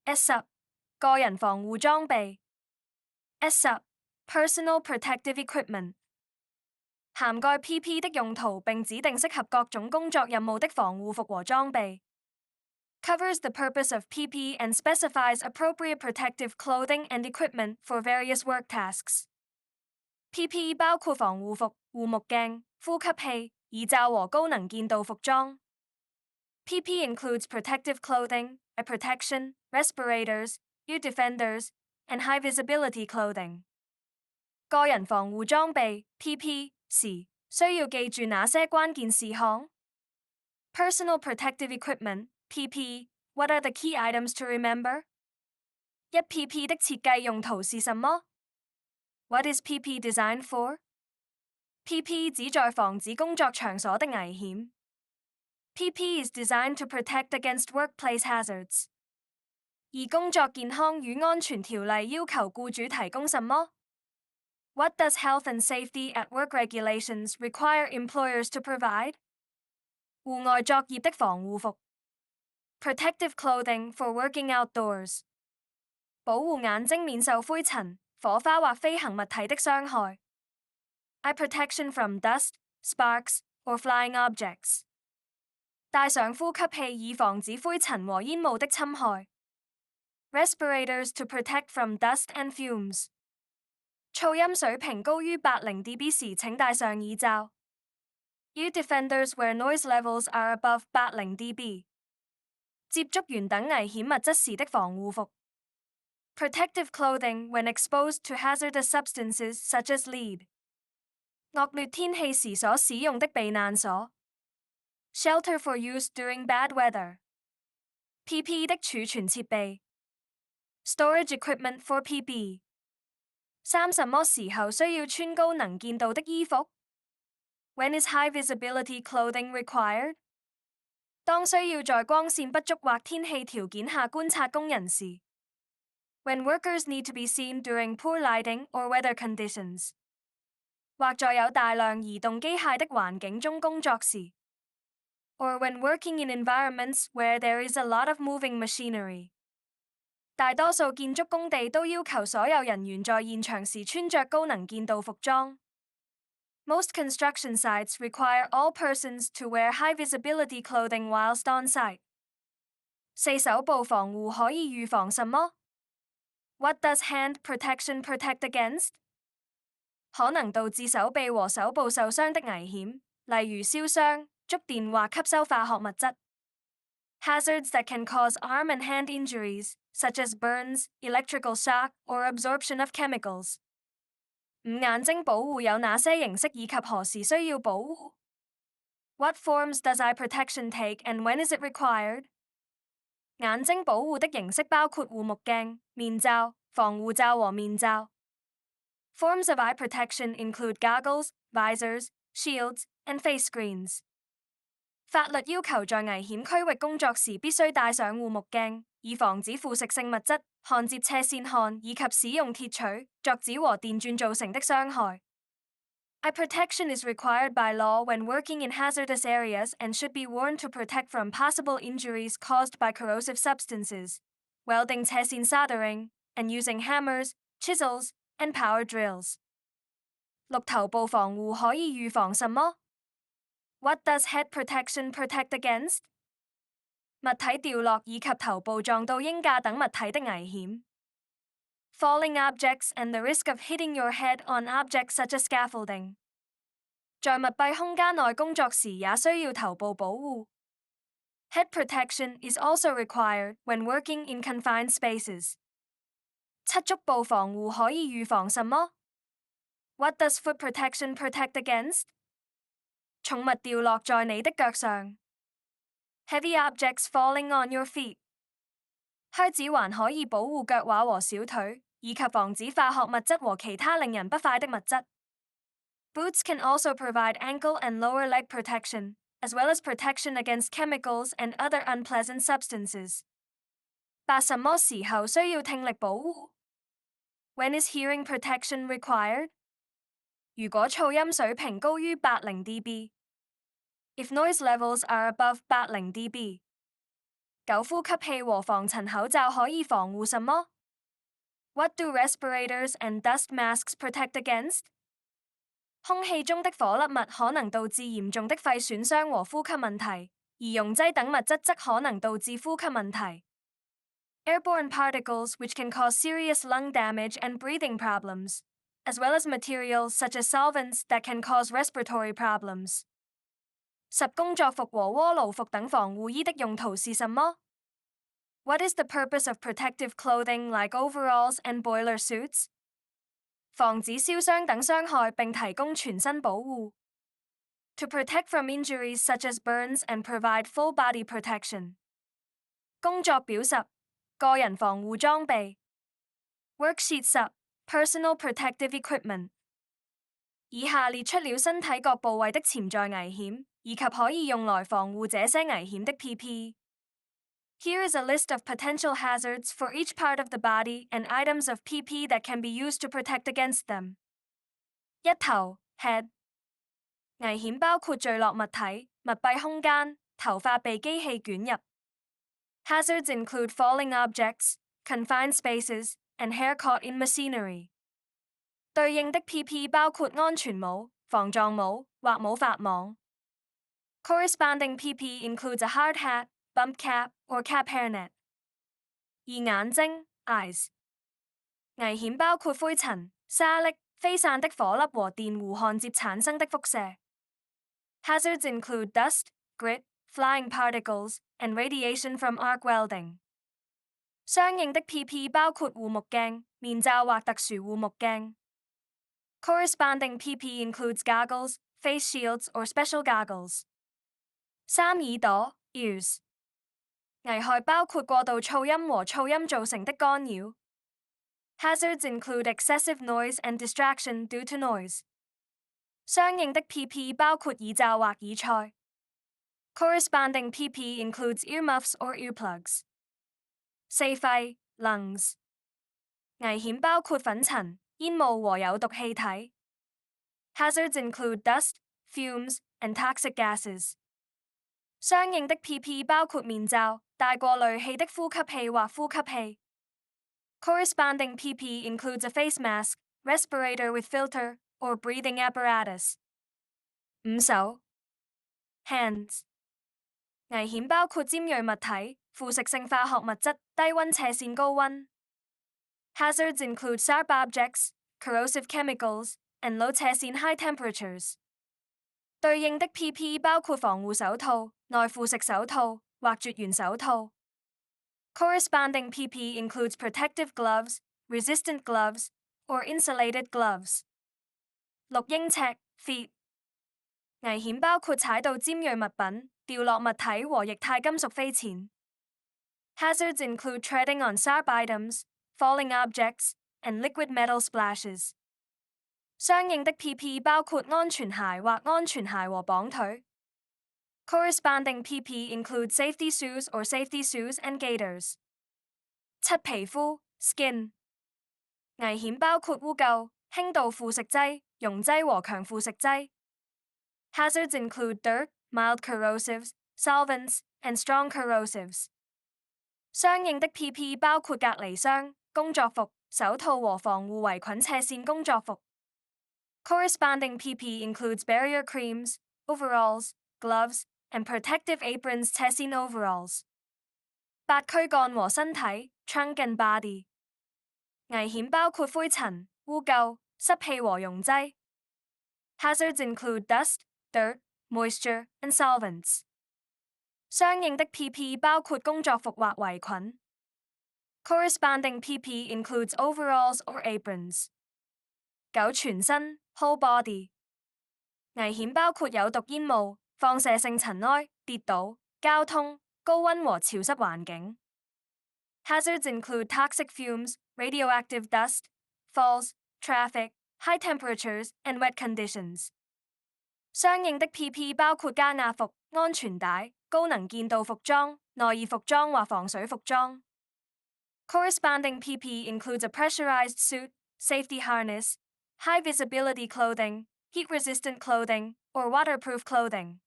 S10 個人防護裝備 S10 Personal Protective Equipment 涵蓋 PP 的用途並指定適合各種工作任務的防護服和裝備。Covers the purpose of PP and specifies appropriate protective clothing and equipment for various work tasks. PPE 包括防護服、護目鏡、呼吸器、耳罩和高能見度服裝。PP includes protective clothing, eye protection, respirators, ear defenders, and high visibility clothing. 個人防護裝備 PP 時需要記住哪些關鍵事項 ？Personal protective equipment PP. What are the key items to remember? 一 PP 的設計用途是什麼 ？What is PP designed for? PP 旨在防止工作場所的危險。PP is designed to protect against workplace hazards. 而工作健康與安全條例要求僱主提供什麼 ？What does health and safety at work regulations require employers to provide? 戶外作業的防護服。Protective clothing for working outdoors. 保護眼睛免受灰塵、火花或飛行物體的傷害。Eye protection from dust, sparks, or flying objects. 戴上呼吸器以防止灰塵和煙霧的侵害。Respirators to protect from dust and fumes. 噪音水平高於80 dB 時請戴上耳罩。Ear defenders where noise levels are above 80 dB. 接觸源等危險物質時的防護服。Protective clothing when exposed to hazardous substances such as lead. 惡劣天氣時所使用的避難所。Shelter for use during bad weather. PPE 的儲存設備。Storage equipment for PPE. 什麼時候需要穿高能見度的衣服 ？When is high visibility clothing required? 當需要在光線不足或天氣條件下觀察工人時。When workers need to be seen during poor lighting or weather conditions. 或在有大量移動機械的環境中工作時。Or when working in environments where there is a lot of moving machinery. 大多數建築工地都要求所有人員在現場時穿着高能見度服裝。Most construction sites require all persons to wear high visibility clothing whilst on site. 四手部防護可以預防什麼 ？What does hand protection protect against? 可能導致手臂和手部受傷的危險，例如燒傷、觸電或吸收化學物質。Hazards that can cause arm and hand injuries, such as burns, electrical shock, or absorption of chemicals. 五眼睛保護有哪些形式以及何時需要保護 ？What forms does eye protection take and when is it required? 眼睛保護的形式包括護目鏡、面罩、防護罩和面罩。Forms of eye protection include goggles, visors, shields, and face screens. 法律要求在危險區域工作時必須戴上護目鏡，以防止腐蝕性物質、焊接斜線焊以及使用鐵錘、鑿子和電鑽造成的傷害。Eye protection is required by law when working in hazardous areas and should be worn to protect from possible injuries caused by corrosive substances, welding 斜線 soldering, and using hammers, chisels, and power drills. 六頭部防護可以預防什麼 ？What does head protection protect against? 物體掉落以及頭部撞到鷹架等物體的危險。Falling objects and the risk of hitting your head on objects such as scaffolding. 在密閉空間內工作時也需要頭部保護。Head protection is also required when working in confined spaces. 七足部防護可以預防什麼 ？What does foot protection protect against? 重物掉落在你的腳上。Heavy objects falling on your feet. 靴子還可以保護腳踝和小腿，以及防止化學物質和其他令人不快的物質。Boots can also provide ankle and lower leg protection, as well as protection against chemicals and other unpleasant substances. 八什麼時候需要聽力保護 ？When is hearing protection required? 如果噪音水平高於80 dB. If noise levels are above 80 dB. 9呼吸器和防塵口罩可以防護什麼？ What do respirators and dust masks protect against? 空氣中的顆粒物可能導致嚴重的肺損傷和呼吸問題，而溶劑等物質則可能導致呼吸問題。Airborne particles which can cause serious lung damage and breathing problems, as well as materials such as solvents that can cause respiratory problems. 10工作服和鍋爐服等防護衣的用途是什麼？ What is the purpose of protective clothing like overalls and boiler suits? 防止燒傷等傷害並提供全身保護。To protect from injuries such as burns and provide full body protection. 工作表10個人防護裝備 Worksheet 10 Personal protective equipment 以下列出了身體各部位的潛在危險，以及可以用來防護這些危險的 PPE. Here is a list of potential hazards for each part of the body and items of PPE that can be used to protect against them. 一頭 head 危險包括墜落物體、密閉空間、頭髮被機器捲入。Hazards include falling objects, confined spaces, and hair caught in machinery. 對應的 PPE 包括安全帽、防撞帽或帽髮網。Corresponding PPE includes a hard hat, bump cap, or cap hairnet. 而眼睛 eyes 危險包括灰塵、沙礫、飛散的火粒和電弧焊接產生的輻射。Hazards include dust, grit, flying particles, and radiation from arc welding. 相應的 PPE 包括護目鏡、面罩或特殊護目鏡。Corresponding PPE includes goggles, face shields, or special goggles. 3耳朵 ears 危害包括過度噪音和噪音造成的干擾。Hazards include excessive noise and distraction due to noise. 相應的 PPE 包括耳罩或耳塞。Corresponding PPE includes earmuffs or earplugs. 4肺 lungs 危險包括粉塵、煙霧和有毒氣體。Hazards include dust, fumes, and toxic gases. 相應的 PPE 包括面罩、帶過濾器的呼吸器或呼吸器。Corresponding PPE includes a face mask, respirator with filter, or breathing apparatus. 5手 hands 危險包括尖銳物體、腐蝕性化學物質、低溫斜線高溫。Hazards include sharp objects, corrosive chemicals, and low 斜線 high temperatures. 對應的 PPE 包括防護手套、耐腐蝕手套或絕緣手套。Corresponding PPE includes protective gloves, resistant gloves, or insulated gloves. 6英尺 feet 危險包括踩到尖銳物品、掉落物體和液態金屬飛濺。Hazards include treading on sharp items, falling objects, and liquid metal splashes. 相應的 PPE 包括安全鞋或安全鞋和綁腿。Corresponding PPE include safety shoes or safety shoes and gaiters. 7皮膚 skin 危險包括污垢、輕度腐蝕劑、溶劑和強腐蝕劑。Hazards include dirt, mild corrosives, solvents, and strong corrosives. 相應的 PPE 包括隔離霜、工作服、手套和防護圍裙斜線工作服。Corresponding PPE includes barrier creams, overalls, gloves, and protective aprons 斜線 overalls. 8軀幹和身體 trunk and body 危險包括灰塵、污垢、濕氣和溶劑。Hazards include dust, dirt, moisture, and solvents. 相應的 PPE 包括工作服或圍裙。Corresponding PPE includes overalls or aprons. 9全身 whole body 危險包括有毒煙霧、放射性塵埃、跌倒、交通、高溫和潮濕環境。Hazards include toxic fumes, radioactive dust, falls, traffic, high temperatures, and wet conditions. 相應的 PPE 包括加壓服、安全帶、高能見度服裝、內衣服裝或防水服裝。Corresponding PPE includes a pressurized suit, safety harness, high visibility clothing, heat-resistant clothing, or waterproof clothing.